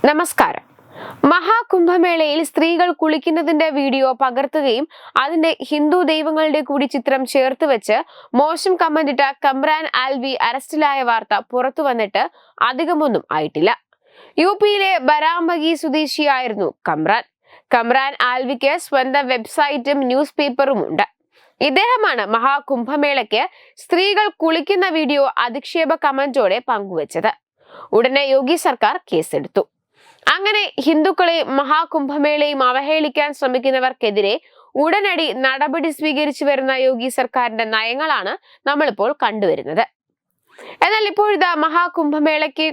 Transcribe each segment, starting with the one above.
നമസ്കാരം. മഹാകുംഭമേളയിൽ സ്ത്രീകൾ കുളിക്കുന്നതിന്റെ വീഡിയോ പകർത്തുകയും അതിന്റെ ഹിന്ദു ദൈവങ്ങളുടെ കൂടി ചിത്രം ചേർത്ത് വെച്ച് മോശം കമന്റിട്ട കമ്രാൻ ആൽവി അറസ്റ്റിലായ വാർത്ത പുറത്തു വന്നിട്ട് അധികമൊന്നും ആയിട്ടില്ല. യുപിയിലെ ബരാമഗി സ്വദേശിയായിരുന്നു കമ്രാൻ ആൽവിക്ക് സ്വന്തം വെബ്സൈറ്റും ന്യൂസ് പേപ്പറും ഉണ്ട്. ഇദ്ദേഹമാണ് മഹാകുംഭമേളയ്ക്ക് സ്ത്രീകൾ കുളിക്കുന്ന വീഡിയോ അധിക്ഷേപ കമന്റോടെ പങ്കുവച്ചത്. ഉടനെ യോഗി സർക്കാർ കേസെടുത്തു. അങ്ങനെ ഹിന്ദുക്കളെ മഹാകുംഭമേളയും അവഹേളിക്കാൻ ശ്രമിക്കുന്നവർക്കെതിരെ ഉടനടി നടപടി സ്വീകരിച്ചു വരുന്ന യോഗി സർക്കാരിന്റെ നയങ്ങളാണ് നമ്മളിപ്പോൾ കണ്ടുവരുന്നത്. എന്നാൽ ഇപ്പോഴിതാ മഹാകുംഭമേളയ്ക്ക്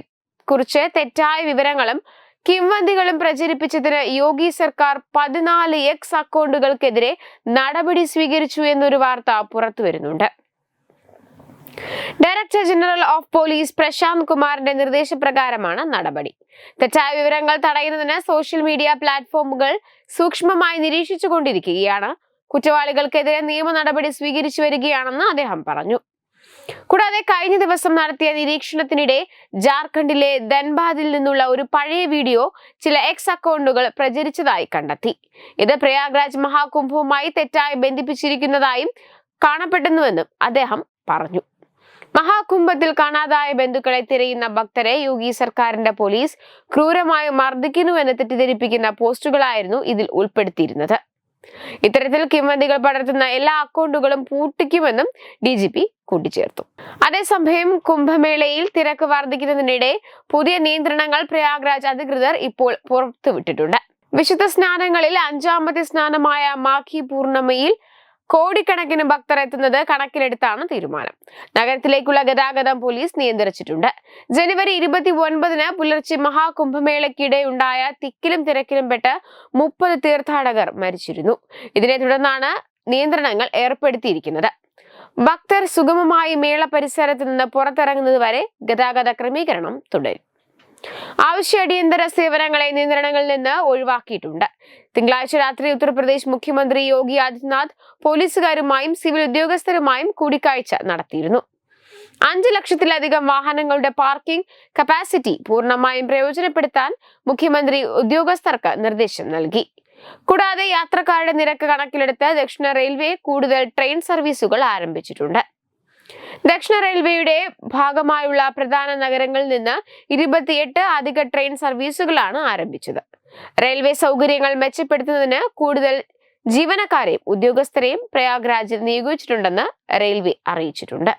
കുറിച്ച് തെറ്റായ വിവരങ്ങളും കിംവദന്തികളും പ്രചരിപ്പിച്ചതിന് യോഗി സർക്കാർ 14 എക്സ് അക്കൗണ്ടുകൾക്കെതിരെ നടപടി സ്വീകരിച്ചു എന്നൊരു വാർത്ത പുറത്തു വരുന്നുണ്ട്. Director general of police Prashant കുമാറിന്റെ നിർദ്ദേശപ്രകാരമാണ് നടപടി. തെറ്റായ വിവരങ്ങൾ തടയുന്നതിന് സോഷ്യൽ മീഡിയ പ്ലാറ്റ്ഫോമുകൾ സൂക്ഷ്മമായി നിരീക്ഷിച്ചുകൊണ്ടിരിക്കുകയാണ്. കുറ്റവാളികൾക്കെതിരെ നിയമ നടപടി സ്വീകരിച്ചു വരികയാണെന്ന് അദ്ദേഹം പറഞ്ഞു. കൂടാതെ കഴിഞ്ഞ ദിവസം നടത്തിയ നിരീക്ഷണത്തിനിടെ ജാർഖണ്ഡിലെ ധൻബാദിൽ നിന്നുള്ള ഒരു പഴയ വീഡിയോ ചില എക്സ് അക്കൗണ്ടുകൾ പ്രചരിച്ചതായി കണ്ടെത്തി. ഇത് പ്രയാഗ്രാജ് മഹാകുംഭവുമായി തെറ്റായി ബന്ധിപ്പിച്ചിരിക്കുന്നതായും കാണപ്പെടുന്നുവെന്നും അദ്ദേഹം പറഞ്ഞു. മഹാകുംഭത്തിൽ കാണാതായ ബന്ധുക്കളെ തിരയുന്ന ഭക്തരെ യോഗി സർക്കാരിന്റെ പോലീസ് ക്രൂരമായി മർദ്ദിക്കുന്നുവെന്ന് തെറ്റിദ്ധരിപ്പിക്കുന്ന പോസ്റ്റുകളായിരുന്നു ഇതിൽ ഉൾപ്പെടുത്തിയിരുന്നത്. ഇത്തരത്തിൽ കിംവദന്തികൾ പടർത്തുന്ന എല്ലാ അക്കൗണ്ടുകളും പൂട്ടിക്കുമെന്നും DGP കൂട്ടിച്ചേർത്തു. അതേസമയം കുംഭമേളയിൽ തിരക്ക് വർദ്ധിക്കുന്നതിനിടെ പുതിയ നിയന്ത്രണങ്ങൾ പ്രയാഗ്രാജ് അധികൃതർ ഇപ്പോൾ പുറത്തുവിട്ടിട്ടുണ്ട്. വിശുദ്ധ സ്നാനങ്ങളിൽ 5ാമത്തെ സ്നാനമായ മാഘി പൂർണിമയിൽ കോടിക്കണക്കിന് ഭക്തർ എത്തുന്നത് കണക്കിലെടുത്താണ് തീരുമാനം. നഗരത്തിലേക്കുള്ള ഗതാഗതം പോലീസ് നിയന്ത്രിച്ചിട്ടുണ്ട്. ജനുവരി 29-ന് പുലർച്ചെ മഹാകുംഭമേളയ്ക്കിടെ ഉണ്ടായ തിക്കിലും തിരക്കിലും പെട്ട് 30 തീർത്ഥാടകർ മരിച്ചിരുന്നു. ഇതിനെ തുടർന്നാണ് നിയന്ത്രണങ്ങൾ ഏർപ്പെടുത്തിയിരിക്കുന്നത്. ഭക്തർ സുഗമമായി മേള പരിസരത്ത് നിന്ന് പുറത്തിറങ്ങുന്നത് വരെ ഗതാഗത ക്രമീകരണം തുടരും. ആവശ്യ അടിയന്തര സേവനങ്ങളെ നിയന്ത്രണങ്ങളിൽ നിന്ന് ഒഴിവാക്കിയിട്ടുണ്ട്. തിങ്കളാഴ്ച രാത്രി ഉത്തർപ്രദേശ് മുഖ്യമന്ത്രി യോഗി ആദിത്യനാഥ് പോലീസുകാരുമായും സിവിൽ ഉദ്യോഗസ്ഥരുമായും കൂടിക്കാഴ്ച നടത്തിയിരുന്നു. 5 ലക്ഷത്തിലധികം വാഹനങ്ങളുടെ പാർക്കിംഗ് കപ്പാസിറ്റി പൂർണ്ണമായും പ്രയോജനപ്പെടുത്താൻ മുഖ്യമന്ത്രി ഉദ്യോഗസ്ഥർക്ക് നിർദ്ദേശം നൽകി. കൂടാതെ യാത്രക്കാരുടെ നിരക്ക് കണക്കിലെടുത്ത് ദക്ഷിണ റെയിൽവേ കൂടുതൽ ട്രെയിൻ സർവീസുകൾ ആരംഭിച്ചിട്ടുണ്ട്. ദക്ഷിണ റെയിൽവേയുടെ ഭാഗമായുള്ള പ്രധാന നഗരങ്ങളിൽ നിന്ന് 28 അധിക ട്രെയിൻ സർവീസുകളാണ് ആരംഭിച്ചത്. റെയിൽവേ സൗകര്യങ്ങൾ മെച്ചപ്പെടുത്തുന്നതിന് കൂടുതൽ ജീവനക്കാരെയും ഉദ്യോഗസ്ഥരെയും പ്രയാഗ്രാജിൽ നിയോഗിച്ചിട്ടുണ്ടെന്ന് റെയിൽവേ അറിയിച്ചിട്ടുണ്ട്.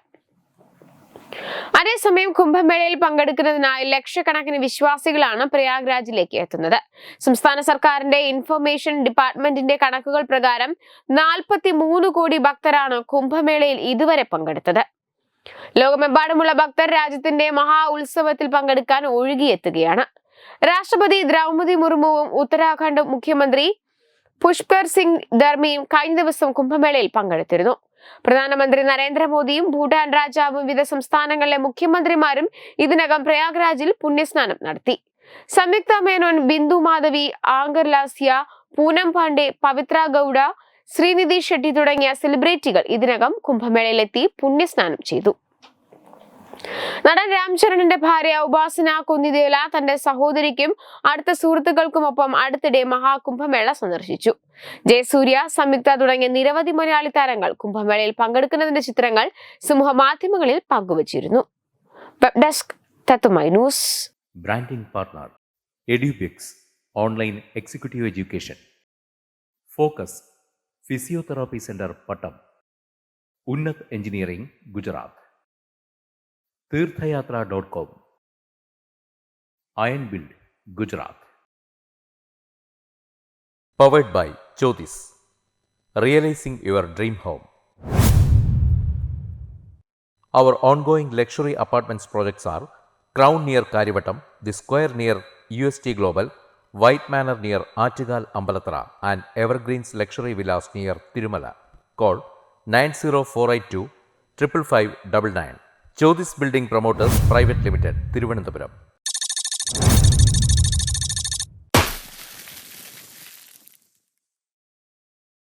അതേസമയം കുംഭമേളയിൽ പങ്കെടുക്കുന്നതിനായി ലക്ഷക്കണക്കിന് വിശ്വാസികളാണ് പ്രയാഗ്രാജിലേക്ക് എത്തുന്നത്. സംസ്ഥാന സർക്കാരിന്റെ ഇൻഫർമേഷൻ ഡിപ്പാർട്ട്മെന്റിന്റെ കണക്കുകൾ പ്രകാരം 43 കോടി ഭക്തരാണ് കുംഭമേളയിൽ ഇതുവരെ പങ്കെടുത്തത്. ലോകമെമ്പാടുമുള്ള ഭക്തർ രാജ്യത്തിന്റെ മഹാ ഉത്സവത്തിൽ പങ്കെടുക്കാൻ ഒഴുകിയെത്തുകയാണ്. രാഷ്ട്രപതി ദ്രൗപദി മുർമുവും ഉത്തരാഖണ്ഡ് മുഖ്യമന്ത്രി പുഷ്കർ സിംഗ് ധർമിയും കഴിഞ്ഞ ദിവസം കുംഭമേളയിൽ പങ്കെടുത്തിരുന്നു. പ്രധാനമന്ത്രി നരേന്ദ്രമോദിയും ഭൂട്ടാൻ രാജാവും വിവിധ സംസ്ഥാനങ്ങളിലെ മുഖ്യമന്ത്രിമാരും ഇതിനകം പ്രയാഗ്രാജിൽ പുണ്യസ്നാനം നടത്തി. സംയുക്ത മേനോൻ, ബിന്ദു മാധവി, ആങ്കർ ലാസ്യ, പൂനം പാണ്ഡെ, പവിത്ര ഗൌഡ, ശ്രീനിധി ഷെട്ടി തുടങ്ങിയ സെലിബ്രിറ്റികൾ ഇതിനകം കുംഭമേളയിലെത്തി പുണ്യസ്നാനം ചെയ്തു. നടൻ രാംചരണിന്റെ ഭാര്യ ഉപാസന കുന്നിദേല തന്റെ സഹോദരിക്കും അടുത്ത സുഹൃത്തുക്കൾക്കുമൊപ്പം അടുത്തിടെ മഹാകുംഭമേള സന്ദർശിച്ചു. ജയസൂര്യ, സംയുക്ത തുടങ്ങിയ നിരവധി മലയാളി താരങ്ങൾ കുംഭമേളയിൽ പങ്കെടുക്കുന്നതിന്റെ ചിത്രങ്ങൾ സമൂഹ മാധ്യമങ്ങളിൽ പങ്കുവച്ചിരുന്നു. വെബ് ഡെസ്ക് തത്തുമൈ news. Branding partner Edubix online executive education. Focus physiotherapy centre Pattom. Unnat engineering Gujarat. തീർത്ഥയാത്ര.com. Iron build Gujarat. Powered by Jyothis. Realising your dream home. Our ongoing luxury apartments projects are Crown near Karivattam, The Square near UST Global, White Manor near Aattugal Ambalathara and Evergreens Luxury Villas near Tirumala. Call 90482 55599. Jyothis Building Promoters Private Limited, Thiruvananthapuram.